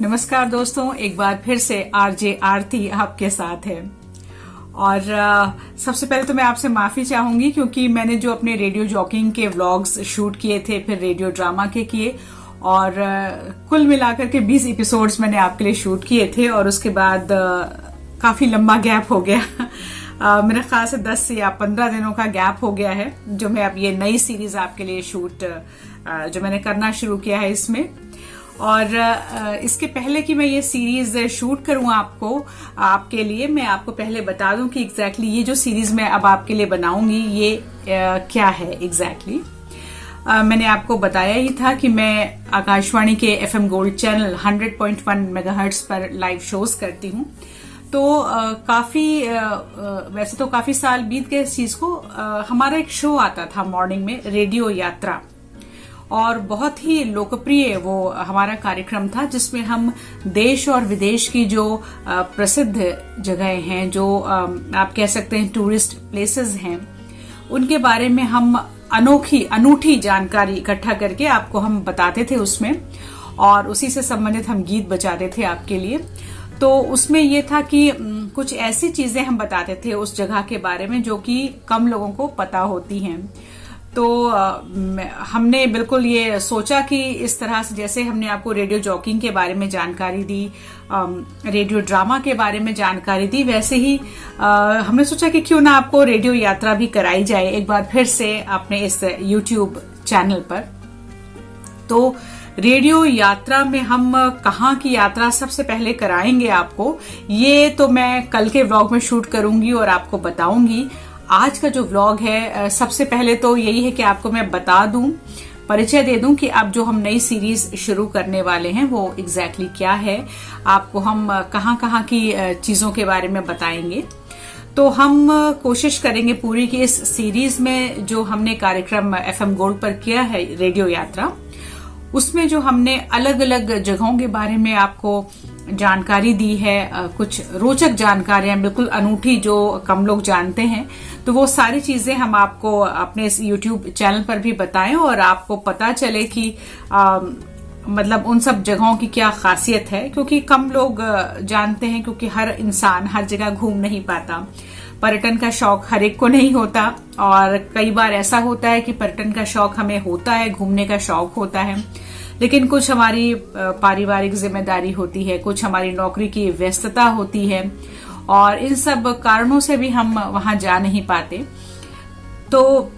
नमस्कार दोस्तों, एक बार फिर से आरजे आरती आपके साथ है। और सबसे पहले तो मैं आपसे माफी चाहूंगी क्योंकि मैंने जो अपने रेडियो जॉकिंग के व्लॉग्स शूट किए थे, फिर रेडियो ड्रामा के किए और कुल मिलाकर के 20 एपिसोड्स मैंने आपके लिए शूट किए थे और उसके बाद काफी लंबा गैप हो गया। मेरे ख्याल से 10 या 15 दिनों का गैप हो गया है जो मैं अब ये नई सीरीज आपके लिए शूट जो मैंने करना शुरू किया है इसमें। और इसके पहले कि मैं ये सीरीज शूट करूं आपके लिए, मैं आपको पहले बता दूं कि एग्जैक्टली ये जो सीरीज मैं अब आपके लिए बनाऊंगी ये क्या है एग्जैक्टली। मैंने आपको बताया ही था कि मैं आकाशवाणी के एफएम गोल्ड चैनल 100.1 मेगाहर्ट्ज पर लाइव शोज करती हूं। तो वैसे तो काफी साल बीत गए इस चीज को। हमारा एक शो आता था मॉर्निंग में, रेडियो यात्रा, और बहुत ही लोकप्रिय वो हमारा कार्यक्रम था जिसमें हम देश और विदेश की जो प्रसिद्ध जगहें हैं, जो आप कह सकते हैं टूरिस्ट प्लेसेस हैं, उनके बारे में हम अनूठी जानकारी इकट्ठा करके आपको हम बताते थे उसमें, और उसी से संबंधित हम गीत बजाते थे आपके लिए। तो उसमें ये था कि कुछ ऐसी चीजें हम बताते थे उस जगह के बारे में जो कि कम लोगों को पता होती हैं। तो हमने बिल्कुल ये सोचा कि इस तरह से जैसे हमने आपको रेडियो जॉकिंग के बारे में जानकारी दी, रेडियो ड्रामा के बारे में जानकारी दी, वैसे ही हमने सोचा कि क्यों ना आपको रेडियो यात्रा भी कराई जाए एक बार फिर से अपने इस यूट्यूब चैनल पर। तो रेडियो यात्रा में हम कहाँ की यात्रा सबसे पहले कराएंगे आपको, ये तो मैं कल के व्लॉग में शूट करूंगी और आपको बताऊंगी। आज का जो व्लॉग है, सबसे पहले तो यही है कि आपको मैं बता दूं, परिचय दे दूं कि अब जो हम नई सीरीज शुरू करने वाले हैं वो एग्जैक्टली क्या है। आपको हम कहाँ की चीजों के बारे में बताएंगे। तो हम कोशिश करेंगे पूरी कि इस सीरीज में जो हमने कार्यक्रम एफएम गोल्ड पर किया है रेडियो यात्रा, उसमें जो हमने अलग अलग जगहों के बारे में आपको जानकारी दी है, कुछ रोचक जानकारियां बिल्कुल अनूठी जो कम लोग जानते हैं, तो वो सारी चीजें हम आपको अपने इस YouTube चैनल पर भी बताएं और आपको पता चले कि मतलब उन सब जगहों की क्या खासियत है, क्योंकि कम लोग जानते हैं, क्योंकि हर इंसान हर जगह घूम नहीं पाता। पर्यटन का शौक हर एक को नहीं होता, और कई बार ऐसा होता है कि पर्यटन का शौक हमें होता है, घूमने का शौक होता है, लेकिन कुछ हमारी पारिवारिक जिम्मेदारी होती है, कुछ हमारी नौकरी की व्यस्तता होती है, और इन सब कारणों से भी हम वहां जा नहीं पाते। तो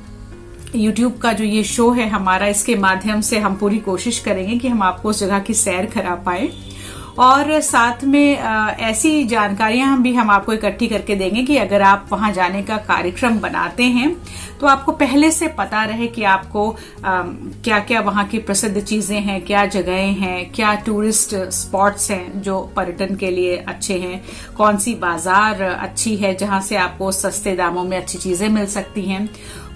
YouTube का जो ये शो है हमारा, इसके माध्यम से हम पूरी कोशिश करेंगे कि हम आपको उस जगह की सैर करा पाए, और साथ में ऐसी जानकारियां भी हम आपको इकट्ठी करके देंगे कि अगर आप वहां जाने का कार्यक्रम बनाते हैं तो आपको पहले से पता रहे कि आपको क्या क्या वहां की प्रसिद्ध चीजें हैं, क्या जगहें हैं, क्या टूरिस्ट स्पॉट्स हैं जो पर्यटन के लिए अच्छे हैं, कौन सी बाजार अच्छी है जहां से आपको सस्ते दामों में अच्छी चीजें मिल सकती हैं।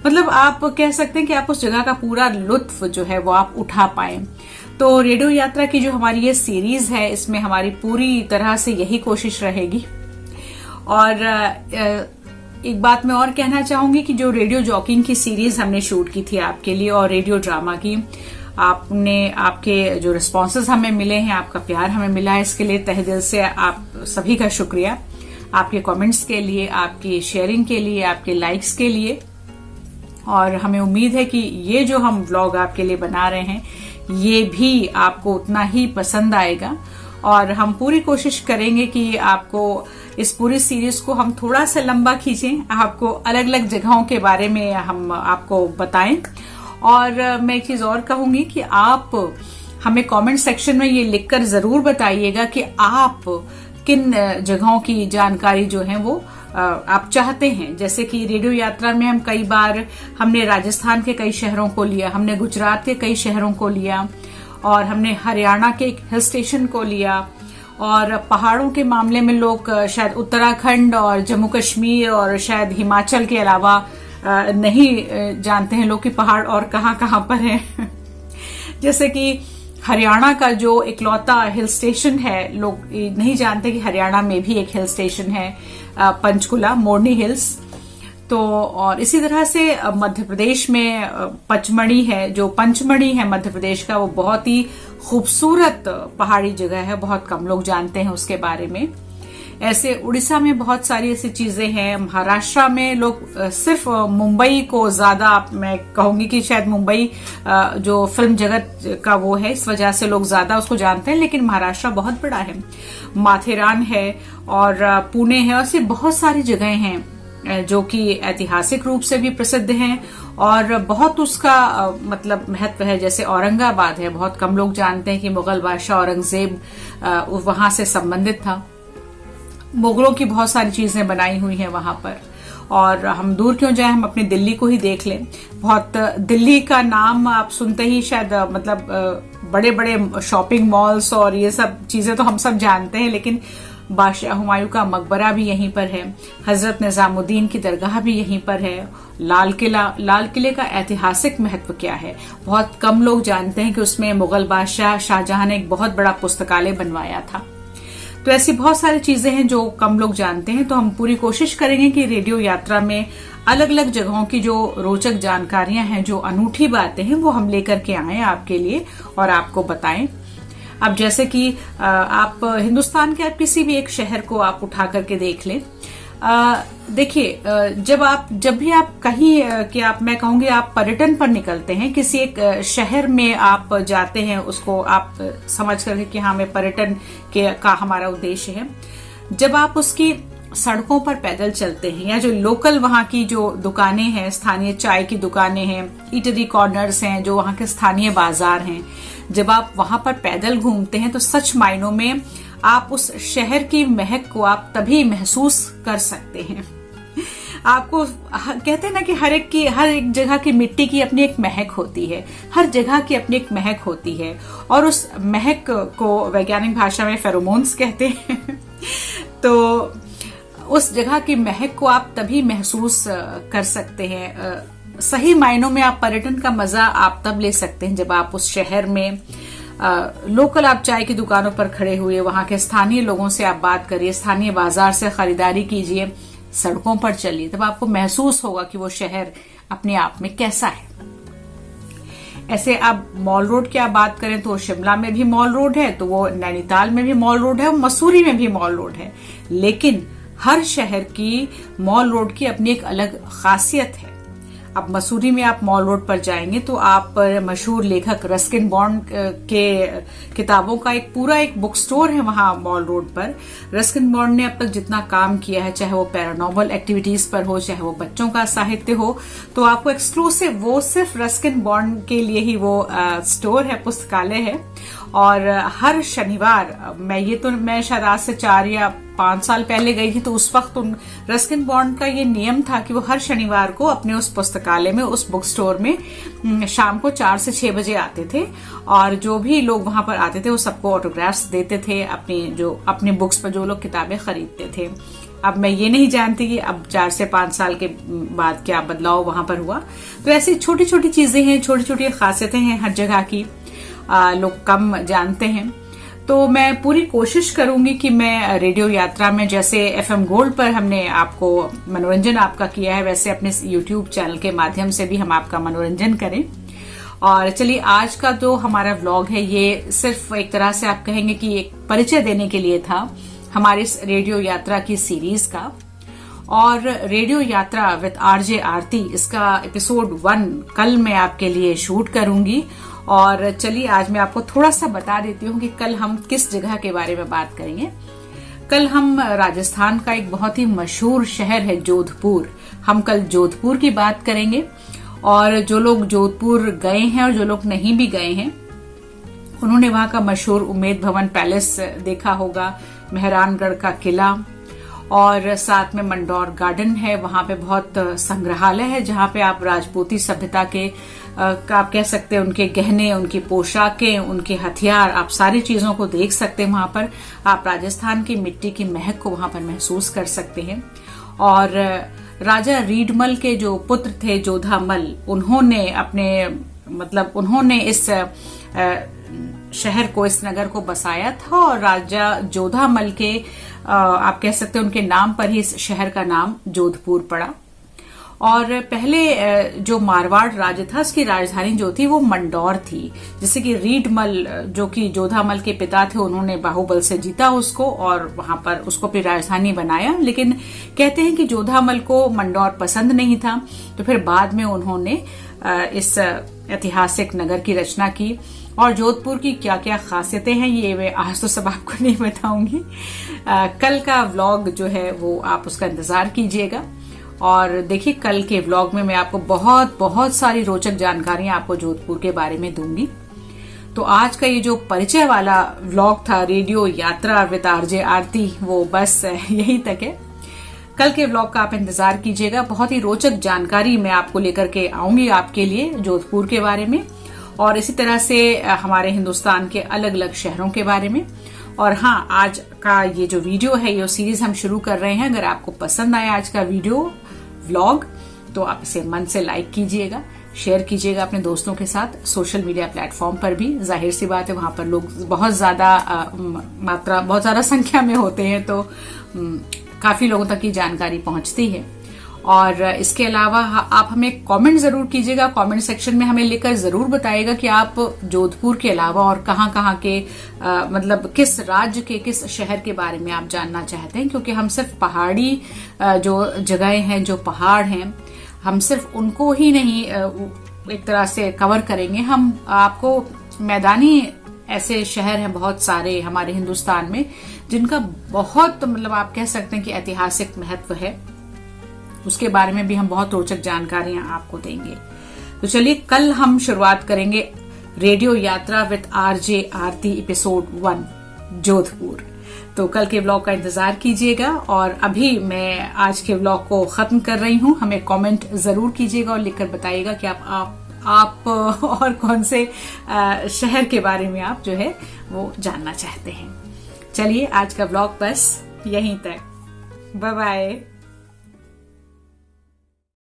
मतलब आप कह सकते हैं कि आप उस जगह का पूरा लुत्फ जो है वो आप उठा पाएं। तो रेडियो यात्रा की जो हमारी ये सीरीज है, इसमें हमारी पूरी तरह से यही कोशिश रहेगी। और एक बात मैं और कहना चाहूंगी कि जो रेडियो जॉकिंग की सीरीज हमने शूट की थी आपके लिए और रेडियो ड्रामा की, आपके जो रिस्पॉन्सेज हमें मिले हैं, आपका प्यार हमें मिला है, इसके लिए तहे दिल से आप सभी का शुक्रिया। आपके कमेंट्स के लिए, आपकी शेयरिंग के लिए, आपके लाइक्स के लिए। और हमें उम्मीद है कि ये जो हम व्लॉग आपके लिए बना रहे हैं ये भी आपको उतना ही पसंद आएगा, और हम पूरी कोशिश करेंगे कि आपको इस पूरी सीरीज को हम थोड़ा सा लंबा खींचें, आपको अलग अलग जगहों के बारे में हम आपको बताएं। और मैं एक चीज और कहूंगी कि आप हमें कमेंट सेक्शन में ये लिखकर जरूर बताइएगा कि आप किन जगहों की जानकारी जो है वो आप चाहते हैं। जैसे कि रेडियो यात्रा में हम कई बार हमने राजस्थान के कई शहरों को लिया, हमने गुजरात के कई शहरों को लिया, और हमने हरियाणा के एक हिल स्टेशन को लिया, और पहाड़ों के मामले में लोग शायद उत्तराखंड और जम्मू कश्मीर और शायद हिमाचल के अलावा नहीं जानते हैं लोग कि पहाड़ और कहाँ पर हैं। जैसे कि हरियाणा का जो इकलौता हिल स्टेशन है, लोग नहीं जानते कि हरियाणा में भी एक हिल स्टेशन है, पंचकुला, मोरनी हिल्स। तो और इसी तरह से मध्य प्रदेश में पचमढ़ी है, जो पंचमढ़ी है मध्य प्रदेश का, वो बहुत ही खूबसूरत पहाड़ी जगह है, बहुत कम लोग जानते हैं उसके बारे में। ऐसे उड़ीसा में बहुत सारी ऐसी चीजें हैं। महाराष्ट्र में लोग सिर्फ मुंबई को ज्यादा, मैं कहूंगी कि शायद मुंबई जो फिल्म जगत का वो है, इस वजह से लोग ज्यादा उसको जानते हैं, लेकिन महाराष्ट्र बहुत बड़ा है। माथेरान है और पुणे है, और ऐसी बहुत सारी जगहें हैं जो कि ऐतिहासिक रूप से भी प्रसिद्ध हैं और बहुत उसका मतलब महत्व है। जैसे औरंगाबाद है, बहुत कम लोग जानते हैं कि मुगल बादशाह औरंगजेब वहां से संबंधित था। मुगलों की बहुत सारी चीजें बनाई हुई हैं वहां पर। और हम दूर क्यों जाएं, हम अपनी दिल्ली को ही देख लें। बहुत दिल्ली का नाम आप सुनते ही शायद मतलब बड़े बड़े शॉपिंग मॉल्स और ये सब चीजें तो हम सब जानते हैं, लेकिन बादशाह हुमायूं का मकबरा भी यहीं पर है, हजरत निजामुद्दीन की दरगाह भी यहीं पर है। लाल किले का ऐतिहासिक महत्व क्या है, बहुत कम लोग जानते हैं कि उसमें मुगल बादशाह शाहजहां ने एक बहुत बड़ा पुस्तकालय बनवाया था। तो ऐसी बहुत सारी चीजें हैं जो कम लोग जानते हैं। तो हम पूरी कोशिश करेंगे कि रेडियो यात्रा में अलग अलग जगहों की जो रोचक जानकारियां हैं, जो अनूठी बातें हैं, वो हम लेकर के आए आपके लिए और आपको बताएं। अब जैसे कि आप हिंदुस्तान के आप किसी भी एक शहर को आप उठा करके देख लें। देखिए, जब भी आप कहीं कि आप, मैं कहूंगी आप पर्यटन पर निकलते हैं, किसी एक शहर में आप जाते हैं, उसको आप समझ करके कि हाँ, मैं पर्यटन का हमारा उद्देश्य है। जब आप उसकी सड़कों पर पैदल चलते हैं, या जो लोकल वहां की जो दुकानें हैं, स्थानीय चाय की दुकानें हैं, ईटरी कॉर्नर्स हैं, जो वहां के स्थानीय बाजार हैं, जब आप वहां पर पैदल घूमते हैं तो सच मायनों में आप उस शहर की महक को आप तभी महसूस कर सकते हैं। आपको कहते हैं ना कि हर एक जगह की मिट्टी की अपनी एक महक होती है, हर जगह की अपनी एक महक होती है, और उस महक को वैज्ञानिक भाषा में फेरोमोन्स कहते हैं। तो उस जगह की महक को आप तभी महसूस कर सकते हैं। सही मायनों में आप पर्यटन का मजा आप तब ले सकते हैं जब आप उस शहर में लोकल आप चाय की दुकानों पर खड़े हुए, वहां के स्थानीय लोगों से आप बात करिए, स्थानीय बाजार से खरीदारी कीजिए, सड़कों पर चलिए, तब आपको महसूस होगा कि वो शहर अपने आप में कैसा है। ऐसे आप मॉल रोड की आप बात करें तो शिमला में भी मॉल रोड है, तो वो नैनीताल में भी मॉल रोड है, मसूरी में भी मॉल रोड है। लेकिन हर शहर की मॉल रोड की अपनी एक अलग खासियत है। अब मसूरी में आप मॉल रोड पर जाएंगे तो आप मशहूर लेखक रस्किन बॉन्ड के किताबों का एक पूरा एक बुक स्टोर है वहां मॉल रोड पर। रस्किन बॉन्ड ने अब तक जितना काम किया है, चाहे वो पैरानॉर्मल एक्टिविटीज पर हो, चाहे वो बच्चों का साहित्य हो, तो आपको एक्सक्लूसिव वो सिर्फ रस्किन बॉन्ड के लिए ही वो स्टोर है, पुस्तकालय है। और हर शनिवार, मैं शायद आज से 4 या 5 साल पहले गई थी, तो उस वक्त रस्किन बॉन्ड का ये नियम था कि वो हर शनिवार को अपने उस पुस्तकालय में, उस बुक स्टोर में शाम को 4 से 6 बजे आते थे, और जो भी लोग वहां पर आते थे वो सबको ऑटोग्राफ्स देते थे, अपने बुक्स पर जो लोग किताबें खरीदते थे। अब मैं ये नहीं जानती कि अब 4 से 5 साल के बाद क्या बदलाव वहां पर हुआ। तो ऐसी छोटी छोटी चीजें हैं, छोटी छोटी खासियतें हैं हर जगह की, लोग कम जानते हैं। तो मैं पूरी कोशिश करूंगी कि मैं रेडियो यात्रा में, जैसे FM गोल्ड पर हमने आपको मनोरंजन आपका किया है, वैसे अपने YouTube चैनल के माध्यम से भी हम आपका मनोरंजन करें। और चलिए, आज का जो हमारा व्लॉग है, ये सिर्फ एक तरह से आप कहेंगे कि एक परिचय देने के लिए था हमारी इस रेडियो यात्रा की सीरीज का। और रेडियो यात्रा विद RJ आरती, इसका एपिसोड 1 कल मैं आपके लिए शूट करूंगी। और चलिए, आज मैं आपको थोड़ा सा बता देती हूँ कि कल हम किस जगह के बारे में बात करेंगे। कल हम राजस्थान का एक बहुत ही मशहूर शहर है जोधपुर, हम कल जोधपुर की बात करेंगे। और जो लोग जोधपुर गए हैं और जो लोग नहीं भी गए हैं, उन्होंने वहां का मशहूर उम्मेद भवन पैलेस देखा होगा, मेहरानगढ़ का किला, और साथ में मंडौर गार्डन है। वहां पे बहुत संग्रहालय है जहां पे आप राजपूती सभ्यता के आप कह सकते हैं उनके गहने, उनकी पोशाकें, उनके हथियार, आप सारी चीजों को देख सकते हैं वहां पर। आप राजस्थान की मिट्टी की महक को वहां पर महसूस कर सकते हैं। और राजा रीडमल के जो पुत्र थे जोधामल, उन्होंने इस शहर को, इस नगर को बसाया था, और राजा जोधामल के आप कह सकते हैं उनके नाम पर ही इस शहर का नाम जोधपुर पड़ा। और पहले जो मारवाड़ राज्य था उसकी राजधानी जो थी वो मंदौर थी, जिससे कि रीडमल जो कि जोधामल के पिता थे उन्होंने बाहुबल से जीता उसको और वहां पर उसको अपनी राजधानी बनाया। लेकिन कहते हैं कि जोधामल को मंदौर पसंद नहीं था, तो फिर बाद में उन्होंने इस ऐतिहासिक नगर की रचना की। और जोधपुर की क्या क्या खासियतें हैं ये मैं आज तो सब आपको नहीं बताऊंगी। कल का व्लॉग जो है वो आप उसका इंतजार कीजिएगा। और देखिए कल के व्लॉग में मैं आपको बहुत बहुत सारी रोचक जानकारियां आपको जोधपुर के बारे में दूंगी। तो आज का ये जो परिचय वाला व्लॉग था रेडियो यात्रा विद आरजे आरती, वो बस यहीं तक है। कल के व्लॉग का आप इंतजार कीजिएगा। बहुत ही रोचक जानकारी मैं आपको लेकर के आऊंगी आपके लिए जोधपुर के बारे में, और इसी तरह से हमारे हिंदुस्तान के अलग अलग शहरों के बारे में। और हाँ, आज का ये जो वीडियो है, ये सीरीज हम शुरू कर रहे हैं। अगर आपको पसंद आया आज का वीडियो व्लॉग तो आप इसे मन से लाइक कीजिएगा, शेयर कीजिएगा अपने दोस्तों के साथ। सोशल मीडिया प्लेटफॉर्म पर भी जाहिर सी बात है वहां पर लोग बहुत ज्यादा संख्या में होते हैं, तो काफी लोगों तक ये जानकारी पहुंचती है। और इसके अलावा आप हमें कमेंट जरूर कीजिएगा, कमेंट सेक्शन में हमें लिखकर जरूर बताइएगा कि आप जोधपुर के अलावा और कहाँ के मतलब किस राज्य के किस शहर के बारे में आप जानना चाहते हैं। क्योंकि हम सिर्फ पहाड़ी जो जगहें हैं, जो पहाड़ हैं, हम सिर्फ उनको ही नहीं एक तरह से कवर करेंगे। हम आपको मैदानी ऐसे शहर हैं बहुत सारे हमारे हिंदुस्तान में जिनका बहुत मतलब आप कह सकते हैं कि ऐतिहासिक महत्व है, उसके बारे में भी हम बहुत रोचक जानकारियां आपको देंगे। तो चलिए कल हम शुरुआत करेंगे रेडियो यात्रा with RJ Aarti episode 1 Jodhpur. तो कल के व्लॉग का इंतजार कीजिएगा। और अभी मैं आज के व्लॉग को खत्म कर रही हूं। हमें कमेंट जरूर कीजिएगा और लिखकर बताइएगा कि आप और कौन से शहर के बारे में आप जो है वो जानना चाहते हैं। चलिए आज का व्लॉग बस यहीं तक। Bye bye.